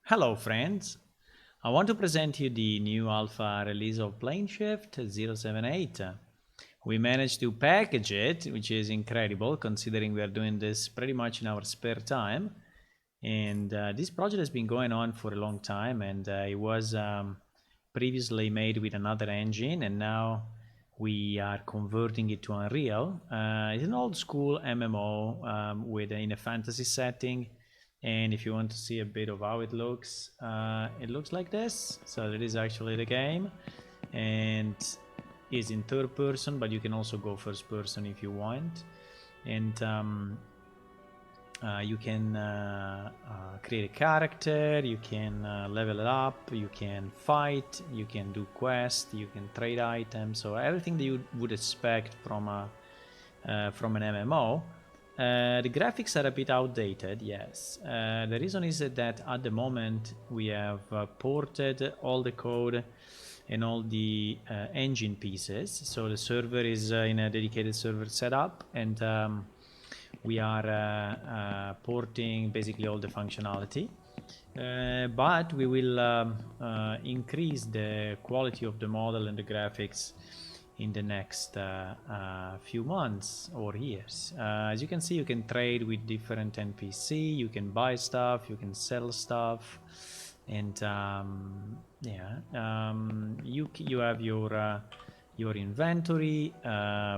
Hello friends, I want to present you the new alpha release of PlaneShift 078. We managed to package it, which is incredible considering we are doing this pretty much in our spare time. And this project has been going on for a long time, and it was previously made with another engine, and now we are converting it to Unreal. It's an old school MMO in a fantasy setting. And if you want to see a bit of how it looks like this. So that is actually the game, and is in third person, but you can also go first person if you want. And you can create a character, you can level it up, you can fight, you can do quests, you can trade items, so everything that you would expect from an MMO. The graphics are a bit outdated, yes. The reason is that at the moment we have ported all the code and all the engine pieces, so the server is in a dedicated server setup, and we are porting basically all the functionality, but we will increase the quality of the model and the graphics in the next few months or years. As you can see, you can trade with different NPC, you can buy stuff, you can sell stuff, and you have your inventory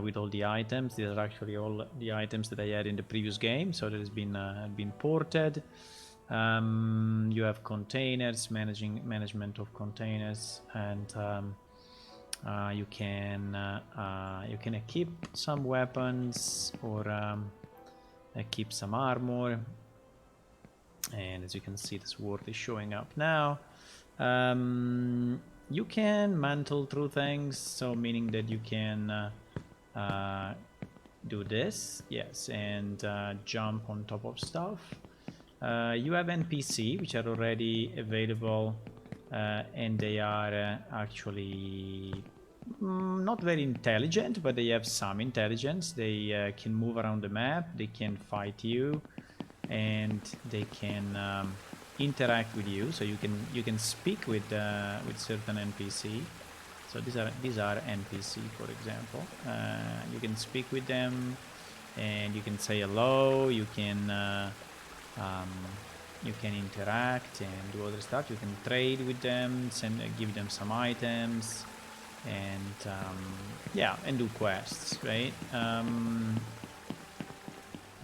with all the items. These are actually all the items that I had in the previous game, so that has been ported. You have containers, management of containers, and you can equip some weapons or equip some armor. And as you can see, the sword is showing up now. You can mantle through things, so meaning that you can do this, yes, and jump on top of stuff. You have NPC, which are already available, and they are actually not very intelligent, but they have some intelligence. They can move around the map, they can fight you, and they can interact with you. So you can speak with certain NPC. So these are NPC, for example. You can speak with them, and you can say hello. You can interact and do other stuff. You can trade with them, give them some items, and and do quests, right?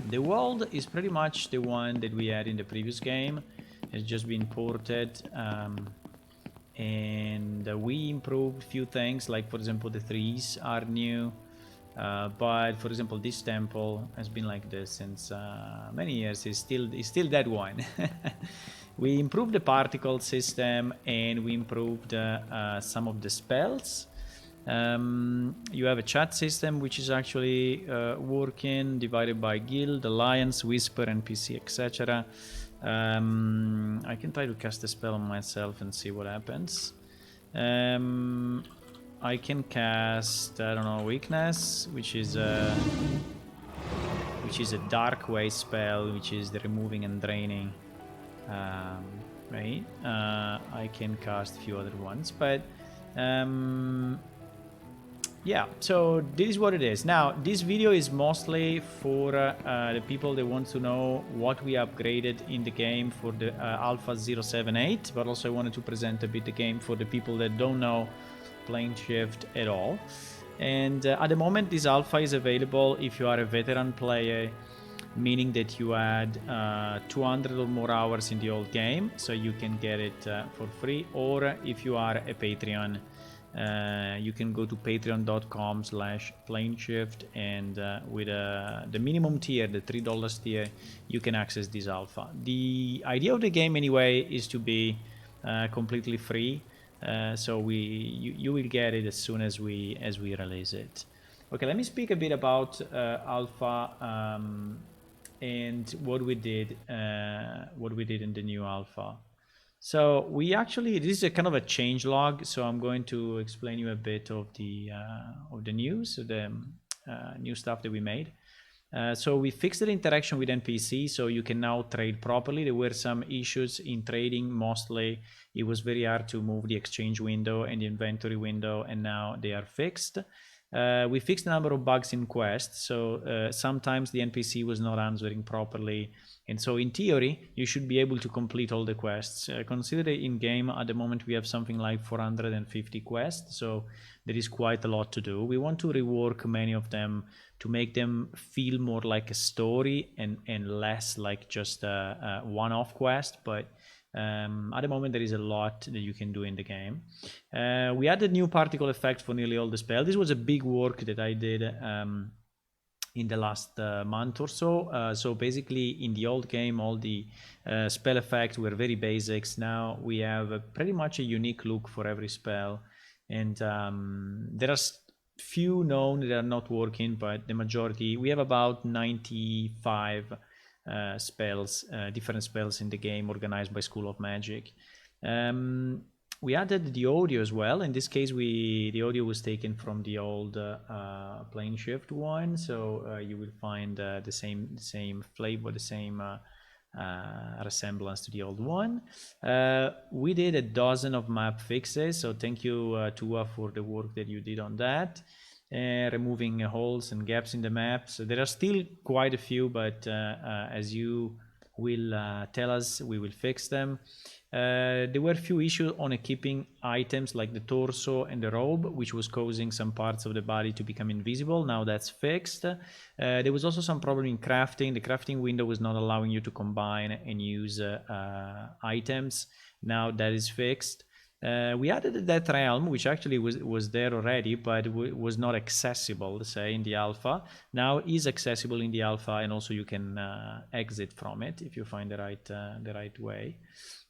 The world is pretty much the one that we had in the previous game. It's just been ported, and we improved a few things, like for example the trees are new, but for example this temple has been like this since many years. It's still that one. We improved the particle system, and we improved some of the spells. You have a chat system which is actually working, divided by guild, alliance, whisper, NPC, etc. I can try to cast a spell on myself and see what happens. I can cast, I don't know, weakness, which is a dark way spell, which is the removing and draining. Right? I can cast a few other ones, but yeah, so this is what it is. Now, this video is mostly for the people that want to know what we upgraded in the game for the Alpha 078, but also I wanted to present a bit the game for the people that don't know PlaneShift at all. And at the moment, this Alpha is available if you are a veteran player, meaning that you had 200 or more hours in the old game, so you can get it for free, or if you are a Patreon, you can go to patreon.com/planeshift, and with the minimum tier, the $3 tier, you can access this alpha. The idea of the game anyway is to be completely free, so you will get it as soon as we release it. Okay, let me speak a bit about alpha and what we did in the new alpha. So we actually, this is a kind of a change log, so I'm going to explain you a bit of the news, the new stuff that we made. So we fixed the interaction with NPC, so you can now trade properly. There were some issues in trading. Mostly it was very hard to move the exchange window and the inventory window, and now they are fixed. We fixed a number of bugs in quests, so sometimes the NPC was not answering properly, and so in theory you should be able to complete all the quests. Consider that in game at the moment we have something like 450 quests, so there is quite a lot to do. We want to rework many of them to make them feel more like a story and less like just a one-off quest, but at the moment there is a lot that you can do in the game. We added new particle effects for nearly all the spells. This was a big work that I did in the last month or so. So basically in the old game all the spell effects were very basics. Now we have pretty much a unique look for every spell, and there are few known that are not working, but the majority, we have about 95 spells, different spells in the game organized by School of Magic. We added the audio as well. In this case, the audio was taken from the old PlaneShift one, so you will find the same flavor, the same resemblance to the old one. We did a dozen of map fixes, so thank you Tua for the work that you did on that, removing holes and gaps in the map. So there are still quite a few, but as you will tell us, we will fix them. There were a few issues on equipping items like the torso and the robe, which was causing some parts of the body to become invisible. Now that's fixed. There was also some problem in crafting. The crafting window was not allowing you to combine and use items. Now that is fixed. We added that realm, which actually was there already, but was not accessible, let's say, in the alpha. Now is accessible in the alpha, and also you can exit from it if you find the right way.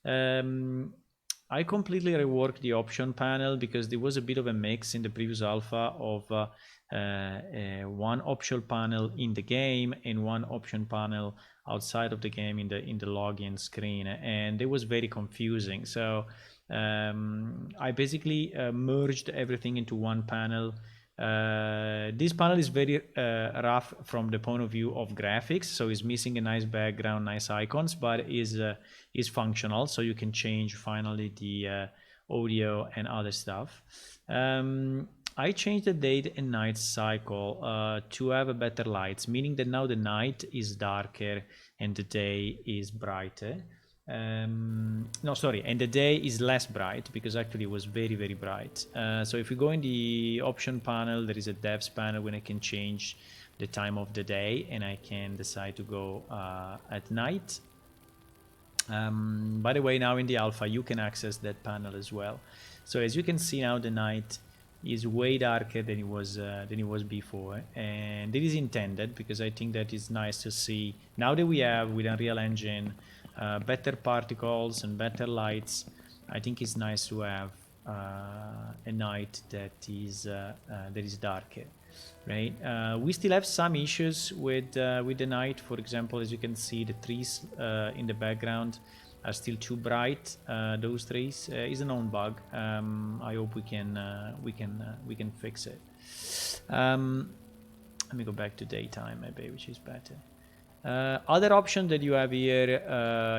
I completely reworked the option panel because there was a bit of a mix in the previous alpha of one optional panel in the game and one option panel outside of the game in the login screen, and it was very confusing. So I basically merged everything into one panel. This panel is very rough from the point of view of graphics, so it's missing a nice background, nice icons, but is functional, so you can change finally the audio and other stuff. I changed the day and night cycle to have a better lights, meaning that now the night is darker and the day is brighter. No, sorry, and the day is less bright because actually it was very, very bright. So if we go in the option panel, there is a devs panel when I can change the time of the day, and I can decide to go at night. By the way, now in the alpha you can access that panel as well. So as you can see now, the night is way darker than it was before, and it is intended because I think that is nice to see now that we have with Unreal Engine better particles and better lights. I think it's nice to have a night that is darker, right? We still have some issues with the night. For example, as you can see, the trees in the background are still too bright. Those trees is a known bug. I hope we can fix it. Let me go back to daytime maybe, which is better. Other option that you have here,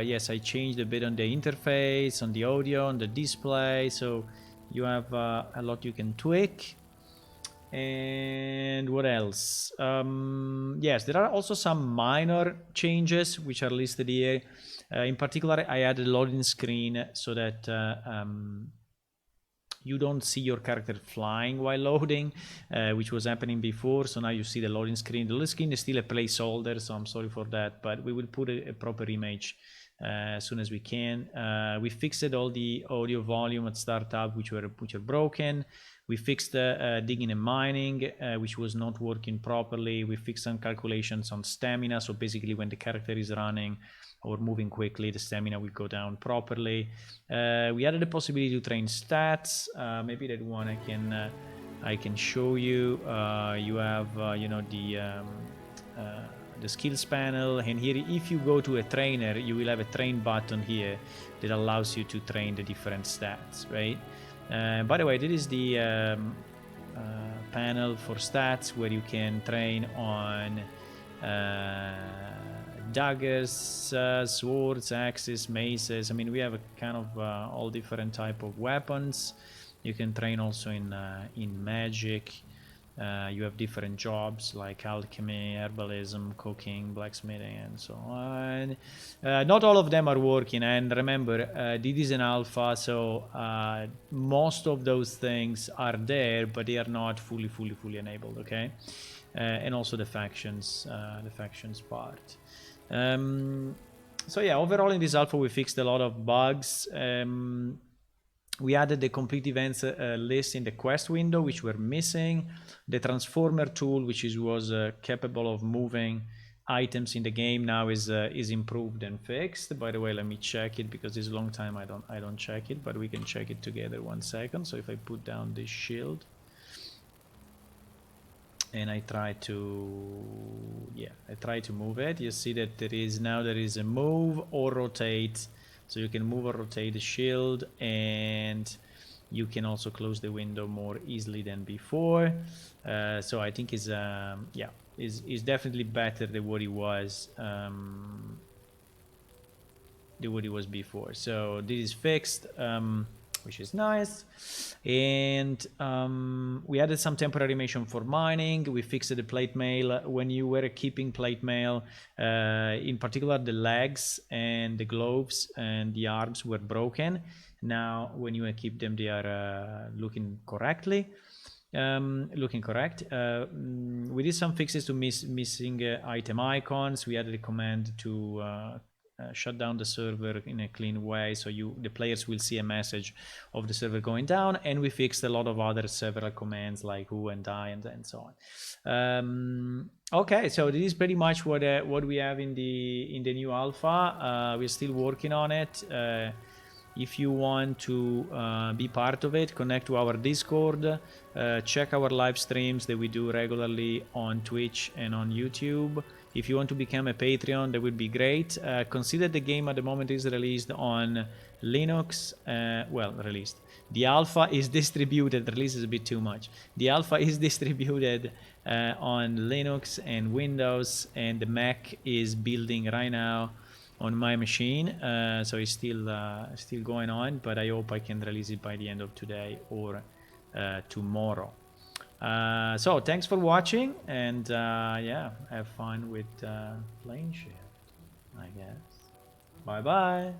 yes, I changed a bit on the interface, on the audio, on the display, so you have a lot you can tweak. And what else? Yes, there are also some minor changes which are listed here. In particular, I added a loading screen so that you don't see your character flying while loading, which was happening before. So now you see the loading screen. The loading screen is still a placeholder, so I'm sorry for that, but we will put a proper image as soon as we can. We fixed all the audio volume at startup, which were broken. We fixed digging and mining, which was not working properly. We fixed some calculations on stamina, so basically when the character is running or moving quickly, the stamina will go down properly. We added the possibility to train stats. Maybe that one I can show you. You have you know, the skills panel, and here if you go to a trainer, you will have a train button here that allows you to train the different stats, right? By the way, this is the panel for stats where you can train on daggers, swords, axes, maces. I mean, we have a kind of all different type of weapons. You can train also in magic. You have different jobs like alchemy, herbalism, cooking, blacksmithing, and so on. Not all of them are working, and remember, this is an alpha, so most of those things are there, but they are not fully enabled. Okay, and also the factions part. So yeah, overall in this alpha we fixed a lot of bugs. We added the complete events list in the quest window, which were missing. The transformer tool, which was capable of moving items in the game, now is improved and fixed. By the way, let me check it because it's a long time I don't check it, but we can check it together 1 second. So if I put down this shield and I try to move it, you see that there is a move or rotate. So you can move or rotate the shield, and you can also close the window more easily than before. So I think is definitely better than what it was before. So this is fixed, which is nice. And we added some temporary animation for mining. We fixed the plate mail. When you were keeping plate mail, in particular the legs and the gloves and the arms were broken. Now when you keep them, they are looking correctly. Looking correct. We did some fixes to missing item icons. We added a command to shut down the server in a clean way, so the players will see a message of the server going down. And we fixed a lot of other several commands like who and die and so on. Okay, so this is pretty much what we have in the new alpha. We're still working on it. If you want to be part of it, connect to our Discord, check our live streams that we do regularly on Twitch and on YouTube. If you want to become a Patreon, that would be great. Consider the game at the moment is released on Linux. Released. The alpha is distributed. Release is a bit too much. The alpha is distributed on Linux and Windows, and the Mac is building right now on my machine. So it's still going on, but I hope I can release it by the end of today or tomorrow. So thanks for watching, and yeah, have fun with PlaneShift, I guess. Bye bye.